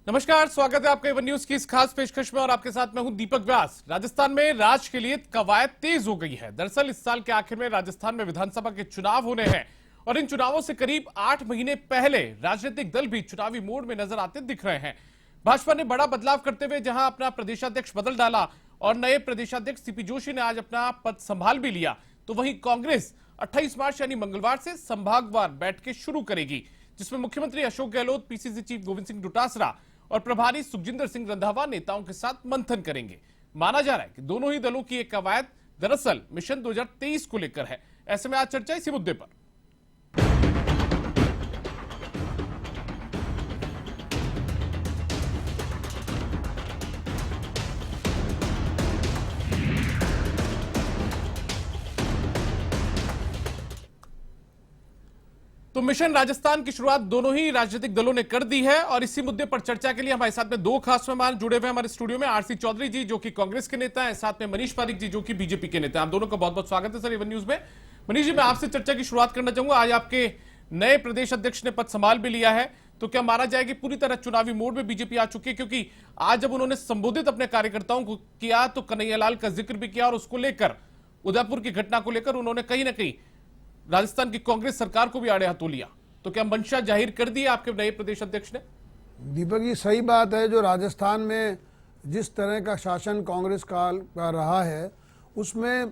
नमस्कार, स्वागत है आपका एवन न्यूज की इस खास पेशकश में और आपके साथ मैं हूं दीपक व्यास। राजस्थान में राज के लिए कवायद तेज हो गई है। दरअसल इस साल के आखिर में राजस्थान में विधानसभा के चुनाव होने हैं और इन चुनावों से करीब 8 महीने पहले राजनीतिक दल भी चुनावी मोड में नजर आते दिख रहे हैं। भाजपा ने बड़ा बदलाव करते हुए जहां अपना प्रदेशाध्यक्ष बदल डाला और नए प्रदेशाध्यक्ष सीपी जोशी ने आज अपना पद संभाल भी लिया, तो वहीं कांग्रेस 28 मार्च यानी मंगलवार से संभागवार बैठकें शुरू करेगी, जिसमें मुख्यमंत्री अशोक गहलोत, पीसीसी चीफ गोविंद सिंह डोटासरा और प्रभारी सुखजिंदर सिंह रंधावा नेताओं के साथ मंथन करेंगे। माना जा रहा है कि दोनों ही दलों की एक कवायद दरअसल मिशन 2023 को लेकर है। ऐसे में आज चर्चा इसी मुद्दे पर। तो मिशन राजस्थान की शुरुआत दोनों ही राजनीतिक दलों ने कर दी है और इसी मुद्दे पर चर्चा के लिए हमारे साथ में दो खास मेहमान जुड़े हुए हमारे स्टूडियो में। आरसी चौधरी जी जो कि कांग्रेस के नेता हैं, साथ में मनीष पारिक जी जो कि बीजेपी के नेता हैं। आप दोनों का बहुत बहुत स्वागत है सर एवन न्यूज में। मनीष जी, मैं आपसे चर्चा की शुरुआत करना चाहूंगा। आज आपके नए प्रदेश अध्यक्ष ने पद संभाल भी लिया है, तो क्या माना जाए कि पूरी तरह चुनावी मोड में बीजेपी आ चुकी है? क्योंकि आज जब उन्होंने संबोधित अपने कार्यकर्ताओं को किया तो कन्हैयालाल का जिक्र भी किया और उसको लेकर, उदयपुर की घटना को लेकर उन्होंने कहीं ना कहीं राजस्थान की कांग्रेस सरकार को भी आड़े हाथों लिया। तो क्या मंशा जाहिर कर दी आपके नए प्रदेश अध्यक्ष ने? दीपक जी, सही बात है। जो राजस्थान में जिस तरह का शासन कांग्रेस का रहा है उसमें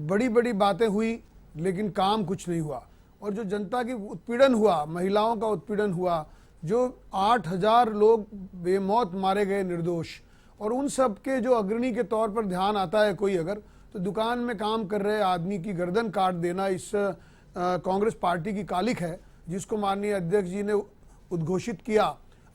बड़ी बड़ी बातें हुई लेकिन काम कुछ नहीं हुआ। और जो जनता की उत्पीड़न हुआ, महिलाओं का उत्पीड़न हुआ, जो 8,000 लोग बेमौत मारे गए निर्दोष, और उन सब के जो अग्रणी के तौर पर ध्यान आता है कोई अगर, तो दुकान में काम कर रहे आदमी की गर्दन काट देना इस कांग्रेस पार्टी की कालिक है, जिसको माननीय अध्यक्ष जी ने उद्घोषित किया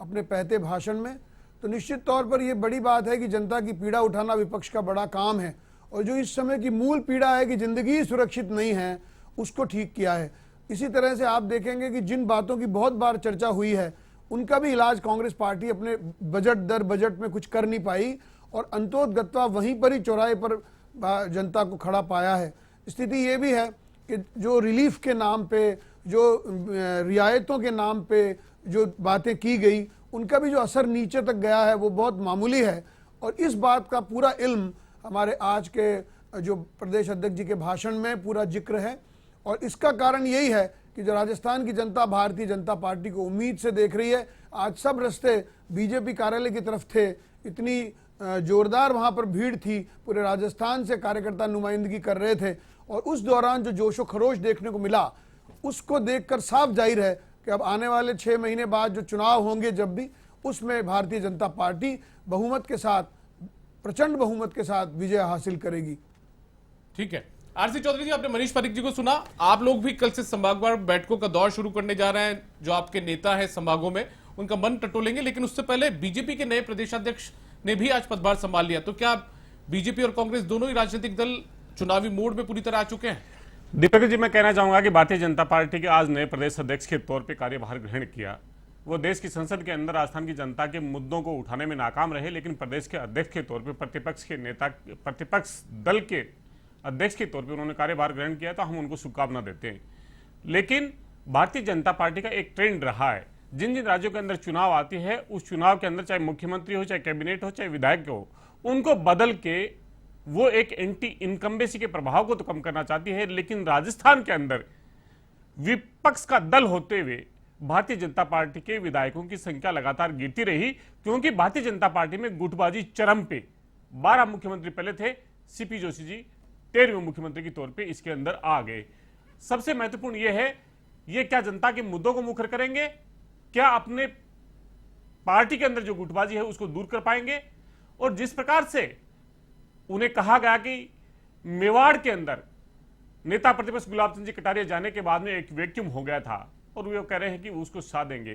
अपने पहले भाषण में। तो निश्चित तौर पर यह बड़ी बात है कि जनता की पीड़ा उठाना विपक्ष का बड़ा काम है, और जो इस समय की मूल पीड़ा है कि जिंदगी सुरक्षित नहीं है, उसको ठीक किया है। इसी तरह से आप देखेंगे कि जिन बातों की बहुत बार चर्चा हुई है उनका भी इलाज कांग्रेस पार्टी अपने बजट दर बजट में कुछ कर नहीं पाई, और अंतोतगत्वा वहीं पर ही चौराहे पर जनता को खड़ा पाया है। स्थिति ये भी है कि जो रिलीफ के नाम पे, जो रियायतों के नाम पे जो बातें की गई, उनका भी जो असर नीचे तक गया है वो बहुत मामूली है। और इस बात का पूरा इल्म हमारे आज के जो प्रदेश अध्यक्ष जी के भाषण में पूरा जिक्र है, और इसका कारण यही है कि जो राजस्थान की जनता भारतीय जनता पार्टी को उम्मीद से देख रही है। आज सब रास्ते बीजेपी कार्यालय की तरफ थे, इतनी जोरदार वहां पर भीड़ थी, पूरे राजस्थान से कार्यकर्ता नुमाइंदगी कर रहे थे, और उस दौरान जो जोशो खरोश देखने को मिला उसको देखकर साफ जाहिर है कि अब आने वाले 6 महीने बाद जो चुनाव होंगे जब भी, उसमें भारतीय जनता पार्टी बहुमत के साथ, प्रचंड बहुमत के साथ विजय हासिल करेगी। ठीक है आरसी चौधरी जी, आपने मनीष पारिक जी को सुना। आप लोग भी कल से संभागवार बैठकों का दौर शुरू करने जा रहे हैं। जो आपके नेता हैं संभागों में, उनका मन टटोलेंगे, लेकिन उससे पहले बीजेपी के नए प्रदेशाध्यक्ष ने भी आज पदभार संभाल लिया। तो क्या बीजेपी और कांग्रेस दोनों ही राजनीतिक दल चुनावी मोड में पूरी तरह आ चुके हैं? दीपक जी, मैं कहना चाहूंगा कि भारतीय जनता पार्टी के आज नए प्रदेश अध्यक्ष के तौर पे कार्यभार ग्रहण किया, वो देश की संसद के अंदर राजस्थान की जनता के मुद्दों को उठाने में नाकाम रहे, लेकिन प्रदेश के अध्यक्ष के तौर पे, प्रतिपक्ष के नेता, प्रतिपक्ष दल के अध्यक्ष के तौर पे उन्होंने कार्यभार ग्रहण किया, तो हम उनको शुभकामना देते हैं। लेकिन भारतीय जनता पार्टी का एक ट्रेंड रहा है, जिन जिन राज्यों के अंदर चुनाव आती है उस चुनाव के अंदर चाहे मुख्यमंत्री हो, चाहे कैबिनेट हो, चाहे विधायक हो, उनको बदल के वो एक एंटी इनकम्बेंसी के प्रभाव को तो कम करना चाहती है। लेकिन राजस्थान के अंदर विपक्ष का दल होते हुए भारतीय जनता पार्टी के विधायकों की संख्या लगातार गिरती रही, क्योंकि भारतीय जनता पार्टी में गुटबाजी चरम पे। 12 मुख्यमंत्री पहले थे, सीपी जोशी जी 13वें मुख्यमंत्री के तौर पे इसके अंदर आ गए। सबसे महत्वपूर्ण यह है, ये क्या जनता के मुद्दों को मुखर करेंगे, क्या अपने पार्टी के अंदर जो गुटबाजी है उसको दूर कर पाएंगे? और जिस प्रकार से उन्हें कहा गया कि मेवाड़ के अंदर नेता प्रतिपक्ष गुलाब चंद जी कटारिया जाने के बाद में एक वैक्यूम हो गया था, और वे कह रहे हैं कि उसको साथ देंगे।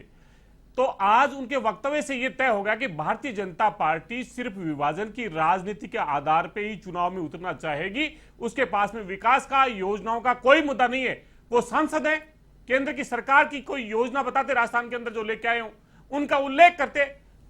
तो आज उनके वक्तव्य से यह तय हो गया कि भारतीय जनता पार्टी सिर्फ विभाजन की राजनीति के आधार पर ही चुनाव में उतरना चाहेगी। उसके पास में विकास का, योजनाओं का कोई मुद्दा नहीं है। वो सांसद है, केंद्र की सरकार की कोई योजना बताते राजस्थान के अंदर जो लेके आए हो, उनका उल्लेख करते,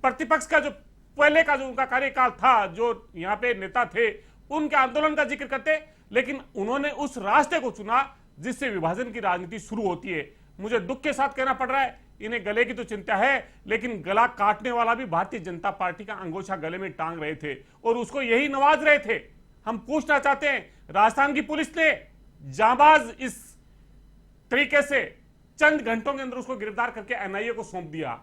प्रतिपक्ष का जो पहले का जो उनका कार्यकाल था, जो यहाँ पे नेता थे, उनके आंदोलन का जिक्र करते, लेकिन उन्होंने उस रास्ते को चुना जिससे विभाजन की राजनीति शुरू होती है। मुझे दुख के साथ कहना पड़ रहा है इन्हें गले की तो चिंता है, लेकिन गला काटने वाला भी भारतीय जनता पार्टी का अंगोछा गले में टांग रहे थे और उसको यही नवाज रहे थे। हम पूछना चाहते हैं, राजस्थान की पुलिस ने जांबाज इस तरीके से चंद घंटों के अंदर उसको गिरफ्तार करके एनआईए को सौंप दिया।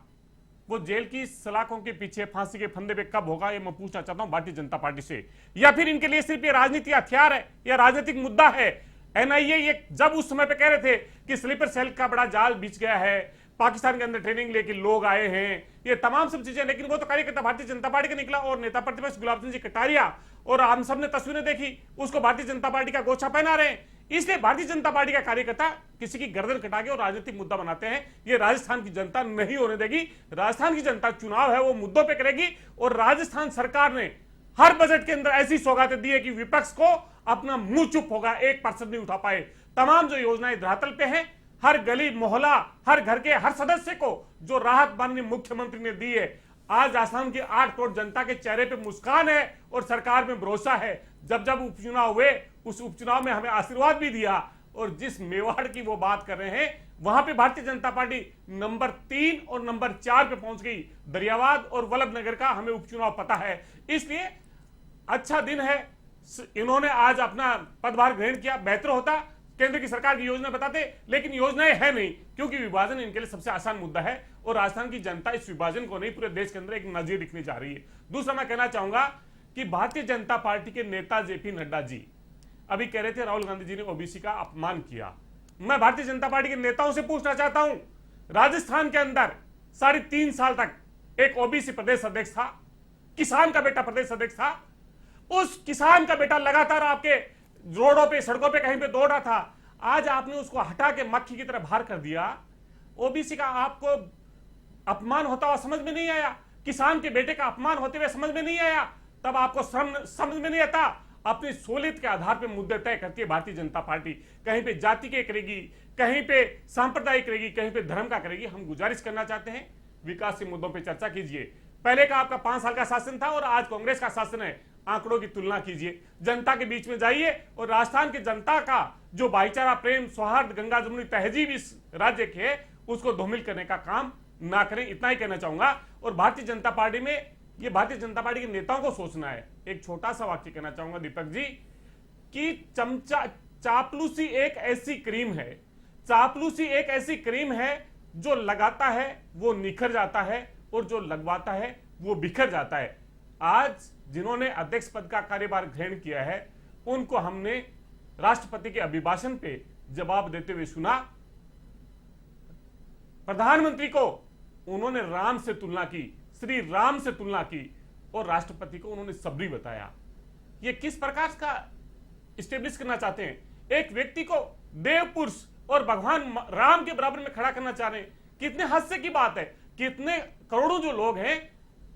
वो जेल की सलाखों के पीछे, फांसी के फंदे पे कब होगा, ये मैं पूछना चाहता हूं भारतीय जनता पार्टी से। या फिर इनके लिए सिर्फ ये राजनीति हथियार है या राजनीतिक मुद्दा है। एनआईए ये जब उस समय पे कह रहे थे कि स्लीपर सेल का बड़ा जाल बिछ गया है, पाकिस्तान के अंदर ट्रेनिंग लेके लोग आए हैं, ये तमाम सब चीजें, लेकिन वो तो कार्यकर्ता भारतीय जनता पार्टी का निकला और नेता प्रतिपक्ष गुलाब सिंह जी कटारिया, और हम सब ने तस्वीरें देखी, उसको भारतीय जनता पार्टी का गोछा पहना रहे हैं। इसलिए भारतीय जनता पार्टी का कार्यकर्ता किसी की गर्दन कटा के और राजनीतिक मुद्दा बनाते हैं, ये राजस्थान की जनता नहीं होने देगी। राजस्थान की जनता चुनाव है वो मुद्दों पे करेगी, और राजस्थान सरकार ने हर बजट के अंदर ऐसी सौगातें दी है कि विपक्ष को अपना मुंह चुप होगा, 1% नहीं उठा पाए। तमाम जो योजनाएं धरातल पे हैं, हर गली मोहल्ला, हर घर के हर सदस्य को जो राहत माननीय मुख्यमंत्री ने दी है, आज राजस्थान की 8 करोड़ जनता के चेहरे पे मुस्कान है और सरकार में भरोसा है। जब जब उपचुनाव हुए, उस उपचुनाव में हमें आशीर्वाद भी दिया, और जिस मेवाड़ की वो बात कर रहे हैं, वहां पे भारतीय जनता पार्टी नंबर 3 और नंबर 4 पे पहुंच गई। दरियावाद और वल्लभनगर का हमें उपचुनाव पता है, इसलिए अच्छा दिन है। इन्होंने आज अपना पदभार ग्रहण किया, बेहतर होता केंद्र की सरकार की योजना बताते, लेकिन योजनाएं है नहीं, क्योंकि विभाजन इनके लिए सबसे आसान मुद्दा है और राजस्थान की जनता इस विभाजन को नहीं, पूरे देश के अंदर एक नजीर दिखने जा रही है। दूसरा मैं कहना चाहूंगा कि भारतीय जनता पार्टी के नेता जेपी नड्डा जी अभी कह रहे थे राहुल गांधी जी ने ओबीसी का अपमान किया। मैं भारतीय जनता पार्टी के नेताओं से पूछना चाहता हूं, राजस्थान के अंदर 3.5 साल तक एक ओबीसी प्रदेश अध्यक्ष था, किसान का बेटा प्रदेश अध्यक्ष था, उस किसान का बेटा लगातार आपके रोडों पे, सड़कों पे कहीं पे दौड़ रहा था। आज आपने उसको हटा के मक्खी की तरह बाहर कर दिया। ओबीसी का आपको अपमान होता हुआ समझ में नहीं आया, किसान के बेटे का अपमान होते हुए समझ में नहीं आया, तब आपको समझ में नहीं आता। अपनी सोलियत के आधार पे मुद्दे तय करती है भारतीय जनता पार्टी, कहीं पे जाति के करेगी, कहीं पे सांप्रदायिक करेगी, कहीं पे धर्म का करेगी। हम गुजारिश करना चाहते हैं, विकास के मुद्दों पे चर्चा कीजिए। पहले का आपका 5 साल का शासन था और आज कांग्रेस का शासन है, आंकड़ों की तुलना कीजिए, जनता के बीच में जाइए और राजस्थान की जनता का जो भाईचारा, प्रेम, सौहार्द, गंगा जमुनी तहजीब इस राज्य के है, उसको धूमिल करने का काम ना करें, इतना ही कहना चाहूंगा। और भारतीय जनता पार्टी में, ये भारतीय जनता पार्टी के नेताओं को सोचना है। एक छोटा सा वाक्य कहना चाहूंगा दीपक जी, कि चापलूसी एक ऐसी क्रीम है, चापलूसी एक ऐसी क्रीम है जो लगाता है वो निखर जाता है और जो लगवाता है वो बिखर जाता है। आज जिन्होंने अध्यक्ष पद का कार्यभार ग्रहण किया है, उनको हमने राष्ट्रपति के अभिभाषण पे जवाब देते हुए सुना। प्रधानमंत्री को उन्होंने राम से तुलना की, श्री राम से तुलना की, और राष्ट्रपति को उन्होंने सबरी बताया। ये किस प्रकार का स्टेब्लिश करना चाहते हैं? एक व्यक्ति को देव पुरुष और भगवान राम के बराबर में खड़ा करना चाह रहे हैं। कितने हास्य की बात है, कितने करोड़ों जो लोग हैं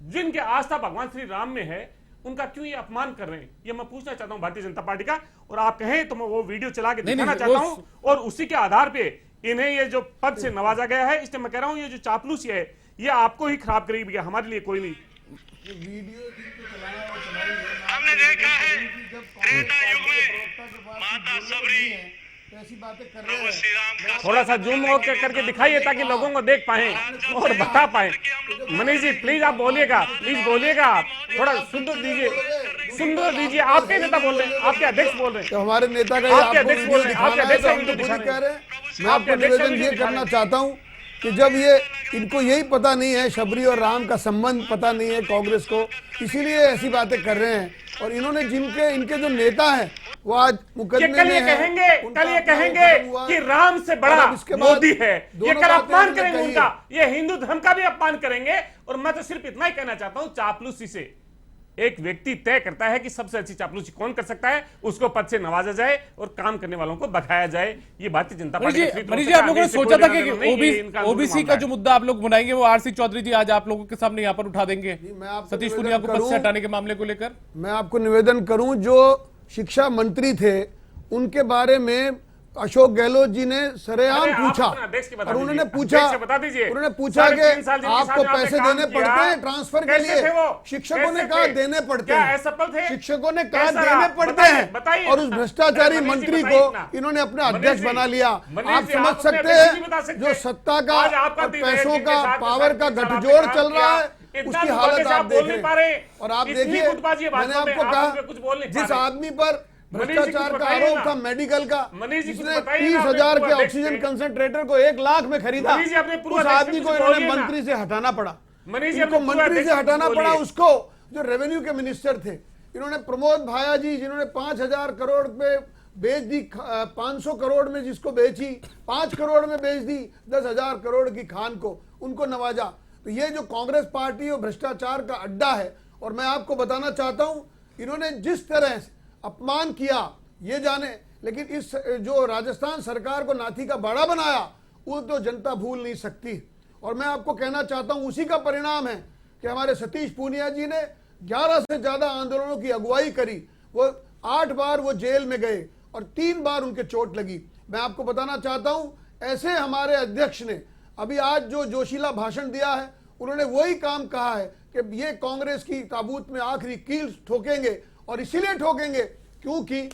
जिनकी आस्था भगवान श्री राम में है, उनका क्यों ये अपमान कर रहे हैं? ये मैं पूछना चाहता हूं भारतीय जनता पार्टी का। और आप कहें तो मैं वो वीडियो चला के दिखाना चाहता हूं, और उसी के आधार पे इन्हें ये जो पद से नवाजा गया है, इसलिए मैं कह रहा हूं ये जो चापलूसी है ये आपको ही खराब करेगी भैया, हमारे लिए कोई नहीं। हमने देखा है त्रेता युग में माता सबरी ऐसी बातें कर प्रभु रहे श्री राम का थोड़ा सा जूम हो करके दिखाइए ताकि लोगों को देख पाए और बता पाए। मनीष जी प्लीज आप बोलिएगा, प्लीज बोलिएगा, आप थोड़ा सुंदर दीजिए, सुंदर दीजिए। आपके नेता बोल रहे हैं, आपके अध्यक्ष बोल रहे हैं, तो हमारे नेता का आपके अध्यक्ष बोल रहे हैं, आपके अध्यक्ष हम तो खुद ही कह रहे हैं। मैं आपको निवेदन ये करना चाहता हूं कि जब ये इनको यही पता नहीं है, शबरी और राम का संबंध पता नहीं है कांग्रेस को, इसीलिए ऐसी बातें कर रहे हैं। और इन्होंने जिनके इनके जो नेता हैं वो आज मुकदमे कल ये में हैं, कहेंगे, उनका कल ये अपना कहेंगे हुक्म हुआ है। कि राम से बड़ा और अब इसके बाद मोदी है, ये दोनों कल बातें अपमान इन्होंने करेंगे कही उनका, है। ये हिंदू धर्म का भी अपमान करेंगे। और मैं तो सिर्फ इतना ही कहना चाहता हूं, चापलूसी से एक व्यक्ति तय करता है कि सबसे अच्छी चापलूसी कौन कर सकता है, उसको पद से नवाजा जाए और काम करने वालों को बधाया जाए। ये भारतीय जनता पार्टी मनीष जी, आप लोगों ने सोचा था कि ओबीसी का जो मुद्दा आप लोग बनाएंगे वो आरसी चौधरी जी आज आप लोगं के सामने यहाँ पर उठा देंगे, मैं आपको सतीश निवेदन पूनिया को पद करूं- से हटाने के मामले को लेकर। मैं आपको निवेदन करूं, जो शिक्षा मंत्री थे उनके बारे में अशोक गहलोत जी ने सरेआम अरे आप पूछा अपने अध्यक्ष की बता और उन्होंने दीजिए, पूछा अध्यक्ष से बता दीजिए। उन्होंने पूछा साढ़े कि 3 साल जिनके आपको साथ में पैसे आपने देने काम पड़ते किया, हैं ट्रांसफर के कैसे लिए। थे वो? शिक्षकों ने कैसे कहा थे? देने पड़ते क्या हैं, असफल थे? शिक्षकों ने कहा कैसा देने रहा? पड़ते बताइए हैं और उस भ्रष्टाचारी अरे मनीष जी, मंत्री बताइए को ना। इन्होंने अपने मनीष अध्यक्ष जी, बना लिया। मनीष आप जी, समझ आप अपने सकते अध्यक्ष नहीं बता हैं सकते। जो सत्ता का आज आपका और दिन है पैसों जिनके का साथ में पावर का साथ में गठजोड़ काम चल रहा है, किया। उसकी इतना हालत दुर्भाग्य से आप आप बोल देख नहीं रहे पा रहे। हैं। और आप इतनी देखिए गुटबाजी है मैंने बातों में, आपको आप कहा उसमें कुछ बोल नहीं पा जिस रहे। आदमी पर मनीष जी, कुछ भ्रष्टाचार का बताइए आरोप ना। था मेडिकल का, मनीष जी, कुछ जिसने बताइए ना, 30,000 अपने के पूर्व ऑक्सीजन अध्यक्ष कंसंट्रेटर को 1 लाख में खरीदा, मनीष जी, अपने पूर्व उस अध्यक्ष आदमी से को कुछ इन्होंने बोलिए ना। मंत्री से हटाना पड़ा। मनीष जी, इनको अपने पूर्व मंत्री से अध्यक्ष से हटाना कुछ पड़ा बोलिए। उसको जो रेवेन्यू के मिनिस्टर थे। इन्होंने प्रमोद भाया जी जिन्होंने 5,000 करोड़ पे बेच दी, 500 करोड़ में जिसको बेची 5 करोड़ में बेच दी 10,000 करोड़ की खान को, उनको नवाजा। तो ये जो कांग्रेस पार्टी और भ्रष्टाचार का अड्डा है, और मैं आपको बताना चाहता हूं इन्होंने जिस तरह से अपमान किया ये जाने, लेकिन इस जो राजस्थान सरकार को नाथी का बाड़ा बनाया वो तो जनता भूल नहीं सकती। और मैं आपको कहना चाहता हूं उसी का परिणाम है कि हमारे सतीश पूनिया जी ने 11 से ज्यादा आंदोलनों की अगुवाई करी। वो 8 बार वो जेल में गए और 3 बार उनके चोट लगी। मैं आपको बताना चाहता हूं ऐसे हमारे अध्यक्ष ने अभी आज जो जोशीला भाषण दिया है, उन्होंने वही काम कहा है कि ये कांग्रेस की ताबूत में आखिरी कील ठोकेंगे, और इसीलिए ठोकेंगे क्योंकि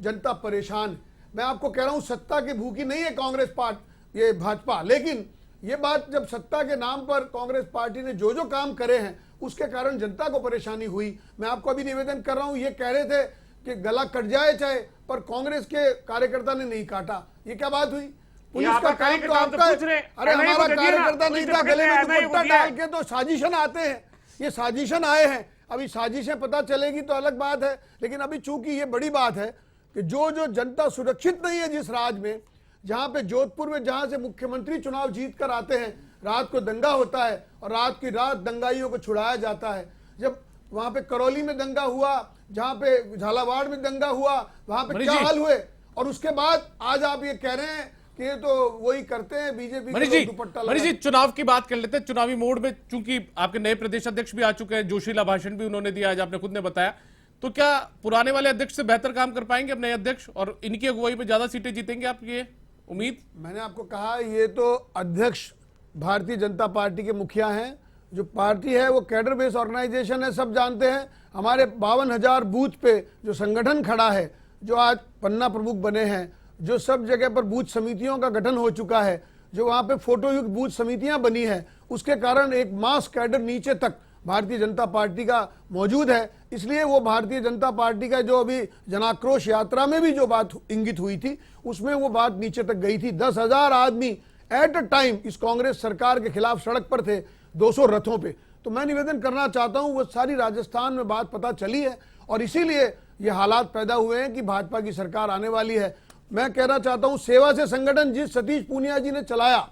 जनता परेशान है। मैं आपको कह रहा हूं सत्ता की भूखी नहीं है कांग्रेस पार्टी, ये भाजपा, लेकिन ये बात जब सत्ता के नाम पर कांग्रेस पार्टी ने जो जो काम करे हैं उसके कारण जनता को परेशानी हुई। मैं आपको अभी निवेदन कर रहा हूं, ये कह रहे थे कि गला कट जाए चाहे, पर कांग्रेस के कार्यकर्ता ने नहीं काटा। ये क्या बात हुई? पुलिस का काम तो आपका, अरे हमारा कार्यकर्ता नहीं था, गले में दुपट्टा डाल के तो साजिशन आते हैं, ये साजिशन आए हैं। अभी साजिशें पता चलेगी तो अलग बात है, लेकिन अभी चूंकि ये बड़ी बात है कि जो जनता सुरक्षित नहीं है जिस राज्य में, जहां पे जोधपुर में जहां से मुख्यमंत्री चुनाव जीत कर आते हैं, रात को दंगा होता है और रात की रात दंगाइयों को छुड़ाया जाता है। जब वहां पे करौली में दंगा हुआ, जहां पे झालावाड़ में दंगा हुआ, वहां पे क्या हाल हुए, और उसके बाद आज आप ये कह रहे हैं कि ये तो वही करते हैं बीजेपी के दुपट्टा लगा। मनीष जी, चुनाव की बात कर लेते हैं। चुनावी मोड में चूंकि आपके नए प्रदेश अध्यक्ष भी आ चुके हैं, जोशीला भाषण भी उन्होंने दिया, आज आपने खुद ने बताया, तो क्या पुराने वाले अध्यक्ष से बेहतर काम कर पाएंगे अब नए अध्यक्ष, और इनकी अगुवाई में ज्यादा सीटें जीतेंगे आप, ये उम्मीद? मैंने आपको कहा ये तो अध्यक्ष भारतीय जनता पार्टी के मुखिया हैं। जो पार्टी है वो कैडर बेस ऑर्गेनाइजेशन है, सब जानते हैं। हमारे 52,000 बूथ पे जो संगठन खड़ा है, जो आज पन्ना प्रमुख बने हैं, जो सब जगह पर बूथ समितियों का गठन हो चुका है, जो वहां पे फोटो युक्त बूथ समितियां बनी है, उसके कारण एक मास कैडर नीचे तक भारतीय जनता पार्टी का मौजूद है। इसलिए वो भारतीय जनता पार्टी का जो अभी जनाक्रोश यात्रा में भी जो बात इंगित हुई थी, उसमें वो बात नीचे तक गई थी। 10,000 आदमी एट अ टाइम इस कांग्रेस सरकार के खिलाफ सड़क पर थे, 200 रथों पे। तो मैं निवेदन करना चाहता हूं, वो सारी राजस्थान में बात पता चली है और इसीलिए ये हालात पैदा हुए हैं कि भाजपा की सरकार आने वाली है। मैं कहना चाहता हूं सेवा से संगठन जिस सतीश पूनिया जी ने चलाया,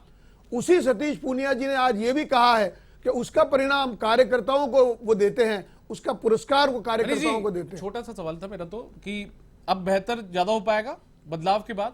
उसी सतीश पूनिया जी ने आज ये भी कहा है कि उसका परिणाम कार्यकर्ताओं को वो देते हैं, उसका पुरस्कार वो कार्यकर्ताओं को देते हैं। छोटा सा सवाल था मेरा तो कि अब बेहतर ज्यादा हो पाएगा बदलाव के बाद?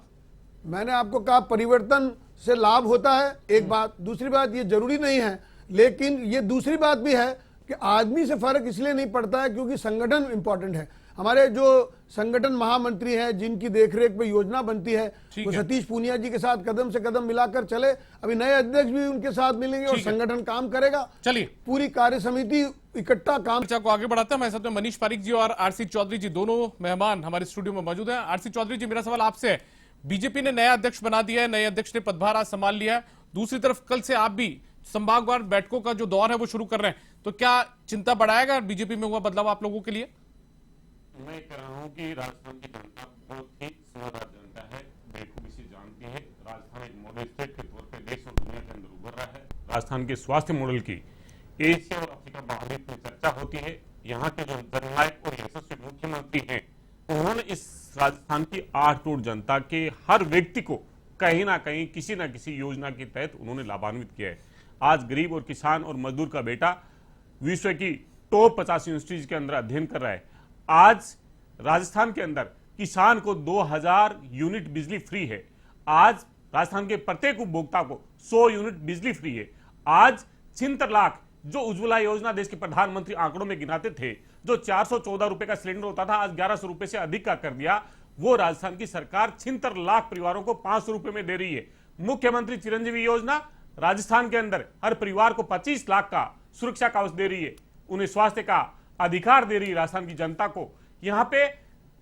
मैंने आपको कहा परिवर्तन से लाभ होता है, एक बात। दूसरी बात ये जरूरी नहीं है, लेकिन ये दूसरी बात भी है कि आदमी से फर्क इसलिए नहीं पड़ता है क्योंकि संगठन इंपॉर्टेंट है। हमारे जो संगठन महामंत्री हैं जिनकी देखरेख पे योजना बनती है, वो सतीश पूनिया जी के साथ कदम से कदम मिलाकर चले। अभी नए अध्यक्ष भी उनके साथ मिलेंगे और संगठन काम करेगा। चलिए, पूरी कार्य समिति इकट्ठा काम। चर्चा को आगे बढ़ाते हैं। हमारे साथ में मनीष पारिक जी और आरसी चौधरी जी, दोनों मेहमान हमारे स्टूडियो में मौजूद हैं। आरसी चौधरी जी, मेरा सवाल आपसे है, बीजेपी ने नया अध्यक्ष बना दिया है, नए अध्यक्ष ने पदभार आज संभाल लिया है, दूसरी तरफ कल से आप भी संभागवार बैठकों का जो दौर है वो शुरू कर रहे हैं, तो क्या चिंता बढ़ाएगा बीजेपी में हुआ बदलाव आप लोगों के लिए? मैं कह रहा हूं कि राजस्थान की जनता बहुत ही समझदार जनता है, बेखूबी से जानती है। राजस्थान एक मॉडल स्टेट के तौर पर देश और दुनिया के अंदर उभर रहा है। राजस्थान के स्वास्थ्य मॉडल की एशिया और अफ्रीका महाद्वीप में चर्चा होती है। यहाँ के जो जननायक और यशस्वी मुख्यमंत्री हैं, उन्होंने इस राजस्थान की 8 करोड़ जनता के हर व्यक्ति को कहीं ना कहीं किसी ना किसी योजना के तहत उन्होंने लाभान्वित किया है। आज गरीब और किसान और मजदूर का बेटा विश्व की टॉप 50 यूनिवर्सिटीज के अंदर अध्ययन कर रहा है। आज राजस्थान के अंदर किसान को 2000 यूनिट बिजली फ्री है। आज राजस्थान के प्रत्येक उपभोक्ता को 100 यूनिट बिजली फ्री है। आज 76 लाख जो उज्ज्वला योजना देश के प्रधानमंत्री आंकड़ों में गिनाते थे, जो 414 रुपए का सिलेंडर होता था, आज 1100 रुपए से अधिक का कर दिया। वो राजस्थान की सरकार 76 लाख परिवारों को 500 रुपए में दे रही है। मुख्यमंत्री चिरंजीवी योजना राजस्थान के अंदर हर परिवार को 25 लाख का सुरक्षा कवच दे रही है, उन्हें स्वास्थ्य का अधिकार दे रही है राजस्थान की जनता को। यहां पे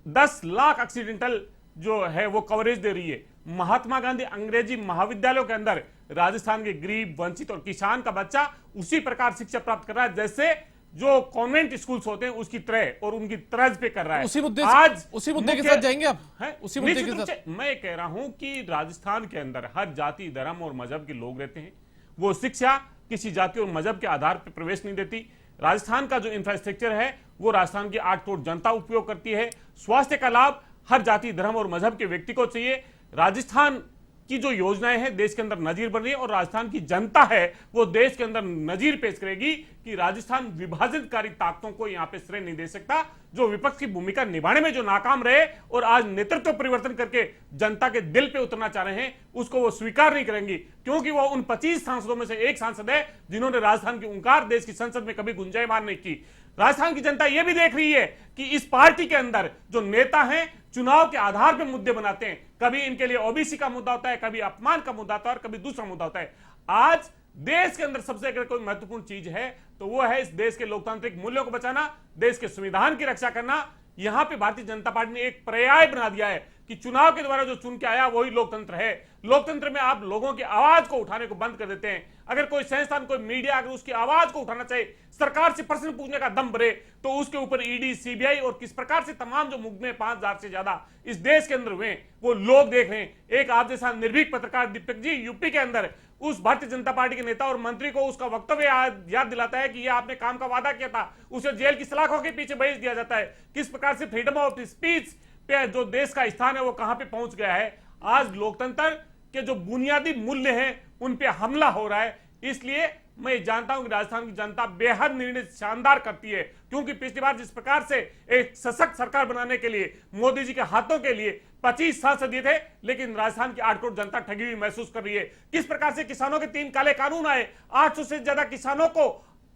10 लाख एक्सीडेंटल जो है वो कवरेज दे रही है। महात्मा गांधी अंग्रेजी महाविद्यालयों के अंदर राजस्थान के गरीब, वंचित और किसान का बच्चा उसी प्रकार शिक्षा प्राप्त कर रहा है जैसे जो कॉन्वेंट स्कूल्स होते हैं उसकी तरह और उनकी तर्ज पे कर रहा है। उसी मुद्दे के साथ जाएंगे आप? उसी मुद्दे के साथ मैं कह रहा हूं कि राजस्थान के अंदर हर जाति, धर्म और मजहब के लोग रहते हैं। वो शिक्षा किसी जाति और मजहब के आधार पर प्रवेश नहीं देती। राजस्थान का जो इंफ्रास्ट्रक्चर है वो राजस्थान की 8 करोड़ जनता उपयोग करती है। स्वास्थ्य का लाभ हर जाति, धर्म और मजहब के व्यक्ति को चाहिए। राजस्थान की जो योजनाएं हैं देश के अंदर नजीर बन रही है और राजस्थान की जनता है वो देश के अंदर नजीर पेश करेगी कि राजस्थान विभाजनकारी ताकतों को यहां पे श्रेय नहीं दे सकता। जो विपक्ष की भूमिका निभाने में जो नाकाम रहे और आज नेतृत्व परिवर्तन करके जनता के दिल पे उतरना चाह रहे हैं उसको वो स्वीकार नहीं करेंगी, क्योंकि वो उन 25 सांसदों में से एक सांसद है जिन्होंने राजस्थान की ओंकार देश की संसद में कभी गुंजायमान नहीं की। राजस्थान की जनता यह भी देख रही है कि इस पार्टी के अंदर जो नेता हैं चुनाव के आधार पर मुद्दे बनाते हैं। कभी इनके लिए ओबीसी का मुद्दा होता है, कभी अपमान का मुद्दा होता है और कभी दूसरा मुद्दा होता है। आज देश के अंदर सबसे अगर कोई महत्वपूर्ण चीज है तो वो है इस देश के लोकतांत्रिक मूल्यों को बचाना, देश के संविधान की रक्षा करना। यहां पे भारतीय जनता पार्टी ने एक पर्याय बना दिया है कि चुनाव के द्वारा जो चुन के आया वही लोकतंत्र है। लोकतंत्र में आप लोगों की आवाज को उठाने को बंद कर देते हैं। अगर कोई संस्थान, कोई मीडिया अगर उसकी आवाज को उठाना चाहे, सरकार से प्रश्न पूछने का दम भरे, तो उसके ऊपर ईडी, सीबीआई और किस प्रकार से तमाम जो मुकदमे 5000 से ज्यादा इस देश के अंदर हुए वो लोग देख रहे हैं। एक आप जैसा निर्भीक पत्रकार दीपक जी यूपी के अंदर उस भारतीय जनता पार्टी के नेता और मंत्री को उसका वक्तव्य याद दिलाता है कि यह आपने काम का वादा किया था, उसे जेल की सलाखों के पीछे भेज दिया जाता है। किस प्रकार से फ्रीडम ऑफ स्पीच पे जो देश का स्थान है वो कहां पे पहुंच गया है। आज लोकतंत्र के जो बुनियादी मूल्य हैं उन पे हमला हो रहा है। इसलिए मैं जानता हूं कि राजस्थान की जनता बेहद निर्णय शानदार करती है, क्योंकि पिछली बार जिस प्रकार से एक सशक्त सरकार बनाने के लिए मोदी जी के हाथों के लिए 25 सांसद दिए थे, लेकिन राजस्थान की 8 करोड़ जनता ठगी हुई महसूस कर रही है। किस प्रकार से किसानों के 3 काले कानून आए, 800 से ज्यादा किसानों को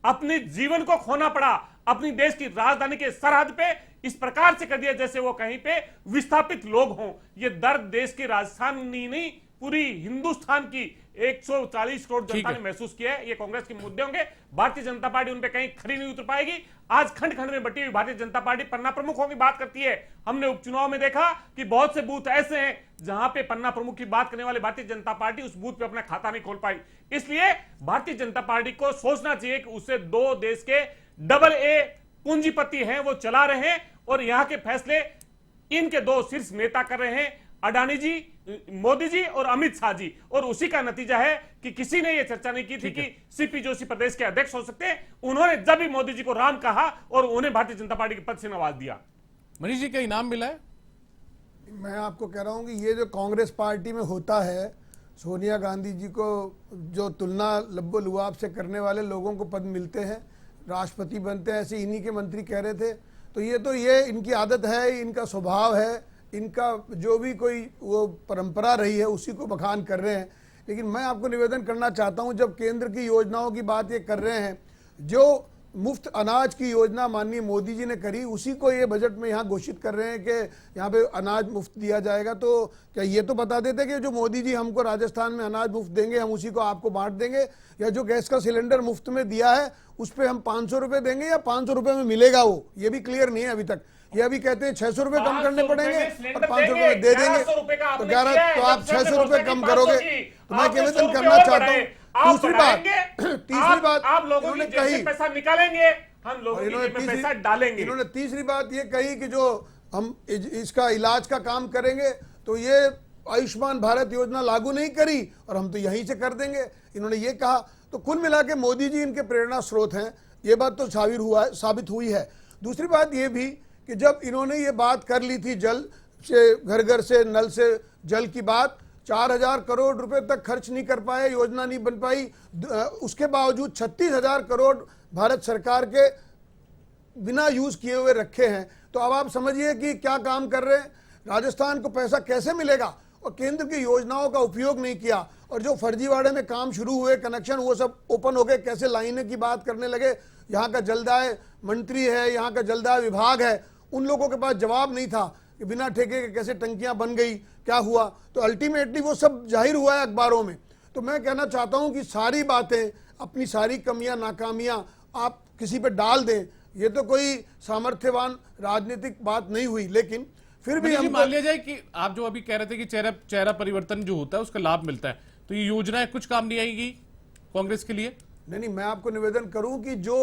अपने जीवन को खोना पड़ा, अपनी देश की राजधानी के सरहद पे इस प्रकार से कर दिया जैसे वो कहीं पे विस्थापित लोग हों। ये दर्द देश की राजधानी नहीं पूरी हिंदुस्तान की 140 करोड़ जनता ने महसूस किया है। ये कांग्रेस के मुद्दे होंगे, भारतीय जनता पार्टी उन पे कहीं खड़ी नहीं उतर पाएगी। आज खंड खंड में बटी हुई भारतीय जनता पार्टी पन्ना प्रमुखों की बात करती है। हमने उपचुनाव में देखा कि बहुत से बूथ ऐसे हैं जहां पे पन्ना प्रमुख की बात करने वाले भारतीय जनता पार्टी उस बूथ पे अपना खाता नहीं खोल पाई। इसलिए भारतीय जनता पार्टी को सोचना चाहिए कि उससे 2 देश के AA पूंजीपति हैं वो चला रहे हैं और यहां के फैसले इनके 2 शीर्ष नेता कर रहे हैं, अडानी जी, मोदी जी और अमित शाह जी। और उसी का नतीजा है कि किसी ने यह चर्चा नहीं की थी कि सीपी जोशी प्रदेश के अध्यक्ष हो सकते हैं। उन्होंने जब भी मोदी जी को राम कहा और उन्हें भारतीय जनता पार्टी के पद से नवाज दिया। मनीष जी का इनाम मिला है। मैं आपको कह रहा हूं कि ये जो कांग्रेस पार्टी में होता है, सोनिया गांधी जी को जो तुलना लब्बो लुआब से करने वाले लोगों को पद मिलते हैं, राष्ट्रपति बनते हैं, ऐसे इन्हीं के मंत्री कह रहे थे। तो ये इनकी आदत है, इनका स्वभाव है, इनका जो भी कोई वो परंपरा रही है उसी को बखान कर रहे हैं। लेकिन मैं आपको निवेदन करना चाहता हूं, जब केंद्र की योजनाओं की बात ये कर रहे हैं, जो मुफ्त अनाज की योजना माननीय मोदी जी ने करी उसी को ये बजट में यहाँ घोषित कर रहे हैं कि यहाँ पे अनाज मुफ्त दिया जाएगा। तो क्या ये तो बता देते कि जो मोदी जी हमको राजस्थान में अनाज मुफ्त देंगे हम उसी को आपको बांट देंगे, या जो गैस का सिलेंडर मुफ्त में दिया है उस पर हम 500 रुपये देंगे या 500 रुपये में मिलेगा, वो ये भी क्लियर नहीं है अभी तक। ये अभी कहते हैं 600 रुपये कम करने पड़ेंगे और 500 रुपये दे देंगे। तो 11 तो आप 600 रुपये कम करोगे। तो मैं निवेदन करना चाहता हूँ। तीसरी बात आप लोगों ने कही पैसा निकालेंगे, हम लोगों की पैसा डालेंगे। इन्होंने तीसरी बात ये कही कि जो हम इसका इलाज का काम करेंगे तो ये आयुष्मान भारत योजना लागू नहीं करी और हम तो यहीं से कर देंगे, इन्होंने ये कहा। तो कुल मिला के मोदी जी इनके प्रेरणा स्रोत हैं, ये बात तो साबित हुई है। दूसरी बात ये भी कि जब इन्होंने ये बात कर ली थी जल से, घर घर से नल से जल की बात, 4000 करोड़ रुपए तक खर्च नहीं कर पाए, योजना नहीं बन पाई। उसके बावजूद 36,000 करोड़ भारत सरकार के बिना यूज किए हुए रखे हैं। तो अब आप समझिए कि क्या काम कर रहे हैं, राजस्थान को पैसा कैसे मिलेगा। और केंद्र की योजनाओं का उपयोग नहीं किया और जो फर्जीवाड़े में काम शुरू हुए, कनेक्शन वो सब ओपन हो गए, कैसे लाइनें की बात करने लगे। यहाँ का जलदाय मंत्री है, यहाँ का जलदाय विभाग है, उन लोगों के पास जवाब नहीं था कि बिना ठेके के कैसे टंकियां बन गई, क्या हुआ, तो अल्टीमेटली वो सब जाहिर हुआ है अखबारों में। तो मैं कहना चाहता हूं कि सारी बातें, अपनी सारी कमियां नाकामियां आप किसी पे डाल दें, ये तो कोई सामर्थ्यवान राजनीतिक बात नहीं हुई। लेकिन फिर भी हम मान लिया जाए कि आप जो अभी कह रहे थे कि चेहरा परिवर्तन जो होता है उसका लाभ मिलता है, तो ये योजनाएं कुछ काम नहीं आएगी कांग्रेस के लिए? नहीं, मैं आपको निवेदन करूं कि जो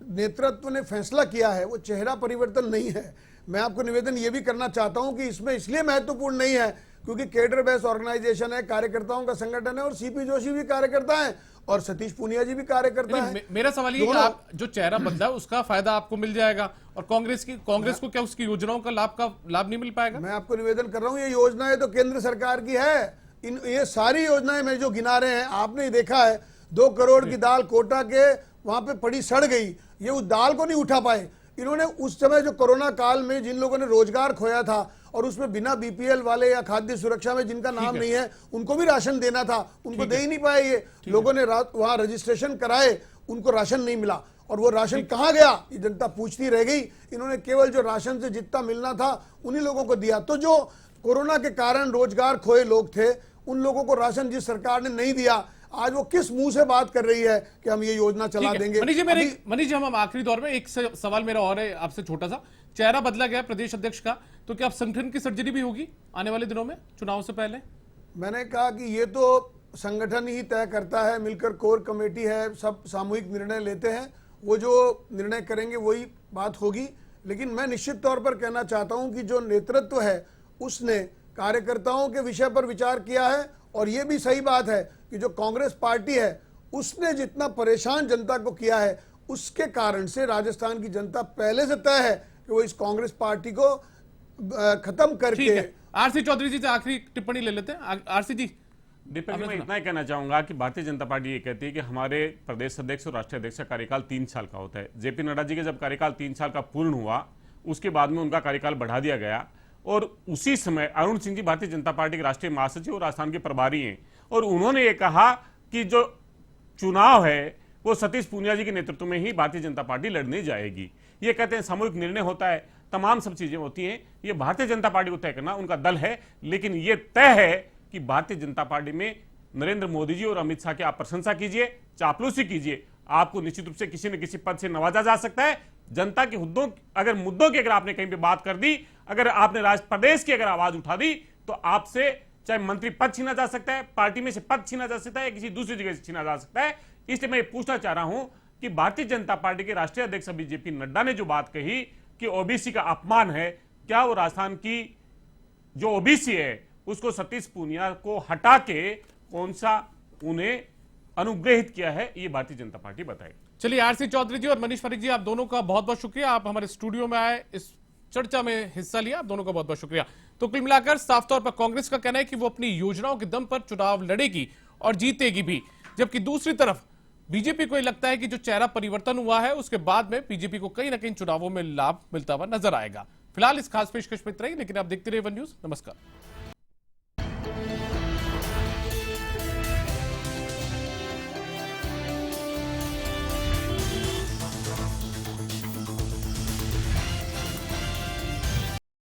नेतृत्व ने फैसला किया है वो चेहरा परिवर्तन नहीं है। मैं आपको निवेदन ये भी करना चाहता हूं कि इसमें इसलिए महत्वपूर्ण नहीं है क्योंकि केडर बेस ऑर्गेनाइजेशन है, कार्यकर्ताओं का संगठन है, और सीपी जोशी भी कार्यकर्ता है और सतीश पूनिया जी भी कार्यकर्ता है। मेरा सवाल ये कि आप जो चेहरा बदला है उसका फायदा आपको मिल जाएगा, और कांग्रेस को क्या उसकी योजनाओं का लाभ नहीं मिल पाएगा? मैं आपको निवेदन कर रहा हूं, ये योजनाएं तो केंद्र सरकार की है। ये सारी योजनाएं मैं जो गिना रहे हैं, आपने देखा है 2 करोड़ की दाल कोटा के वहां पे पड़ी सड़ गई, ये उस दाल को नहीं उठा पाए। इन्होंने उस समय जो कोरोना काल में जिन लोगों ने रोजगार खोया था और उसमें बिना बीपीएल वाले या खाद्य सुरक्षा में जिनका नाम नहीं है उनको भी राशन देना था, उनको दे ही नहीं पाए। ये लोगों ने वहां रजिस्ट्रेशन कराए, उनको राशन नहीं मिला, और वो राशन कहाँ गया ये जनता पूछती रह गई। इन्होंने केवल जो राशन से जितना मिलना था उन्हीं लोगों को दिया। तो जो कोरोना के कारण रोजगार खोए लोग थे उन लोगों को राशन जिस सरकार ने नहीं दिया, आज वो किस मुंह से बात कर रही है कि हम ये योजना चला देंगे। मनीष जी, हम आखिरी दौर में एक सवाल मेरा और है आपसे छोटा सा। चेहरा बदला गया प्रदेश अध्यक्ष का, तो क्या अब संगठन की सर्जरी भी होगी आने वाले दिनों में चुनाव से पहले? मैंने कहा कि ये तो संगठन ही तय करता है, मिलकर कोर कमेटी है, सब सामूहिक निर्णय लेते हैं, वो जो निर्णय करेंगे वही बात होगी। लेकिन मैं निश्चित तौर पर कहना चाहता हूं कि जो नेतृत्व है उसने कार्यकर्ताओं के विषय पर विचार किया है, और ये भी सही बात है कि जो कांग्रेस पार्टी है उसने जितना परेशान जनता को किया है उसके कारण से राजस्थान की जनता पहले से तय है कि वो इस कांग्रेस पार्टी को खत्म करके। आरसी चौधरी जी से आखिरी टिप्पणी ले लेते हैं। आरसी जी। दीपक जी, मैं इतना ही कहना चाहूंगा कि भारतीय जनता पार्टी ये कहती है कि हमारे प्रदेश अध्यक्ष और राष्ट्रीय अध्यक्ष का कार्यकाल 3 साल का होता है। जेपी नड्डा जी का जब कार्यकाल 3 साल का पूर्ण हुआ उसके बाद में उनका कार्यकाल बढ़ा दिया गया, और उसी समय अरुण सिंह जी भारतीय जनता पार्टी के राष्ट्रीय महासचिव और राजस्थान के प्रभारी हैं, और उन्होंने ये कहा कि जो चुनाव है वो सतीश पूनिया जी के नेतृत्व में ही भारतीय जनता पार्टी लड़ने जाएगी। ये कहते हैं सामूहिक निर्णय होता है, तमाम सब चीजें होती हैं, ये भारतीय जनता पार्टी को तय करना उनका दल है। लेकिन ये तय है कि भारतीय जनता पार्टी में नरेंद्र मोदी जी और अमित शाह की आप प्रशंसा कीजिए, चापलूसी कीजिए, आपको निश्चित रूप से किसी न किसी पद से नवाजा जा सकता है। जनता के मुद्दों की अगर आपने कहीं पे बात कर दी, अगर आपने प्रदेश की अगर आवाज उठा दी, तो आपसे चाहे मंत्री पद छीना जा सकता है, पार्टी में से पद छीना जा सकता है, किसी दूसरी जगह से छीना जा सकता है। इसलिए मैं ये पूछना चाह रहा हूं कि भारतीय जनता पार्टी के राष्ट्रीय अध्यक्ष बीजेपी नड्डा ने जो बात कही कि ओबीसी का अपमान है, क्या वो राजस्थान की जो ओबीसी है उसको सतीश पूनिया को हटा के कौन सा उन्हें अनुग्रहित किया है, ये भारतीय जनता पार्टी बताएगी। चलिए, आरसी चौधरी जी और मनीष पारिक जी, आप दोनों का बहुत बहुत शुक्रिया, आप हमारे स्टूडियो में आए, इस चर्चा में हिस्सा लिया, आप दोनों का बहुत बहुत शुक्रिया। तो कुल मिलाकर साफ तौर पर कांग्रेस का कहना है कि वो अपनी योजनाओं के दम पर चुनाव लड़ेगी और जीतेगी भी, जबकि दूसरी तरफ बीजेपी को लगता है कि जो चेहरा परिवर्तन हुआ है उसके बाद में बीजेपी को कहीं ना कहीं चुनावों में लाभ मिलता हुआ नजर आएगा। फिलहाल इस खास पेशकश में इतना ही, लेकिन आप देखते रहिए वन न्यूज। नमस्कार।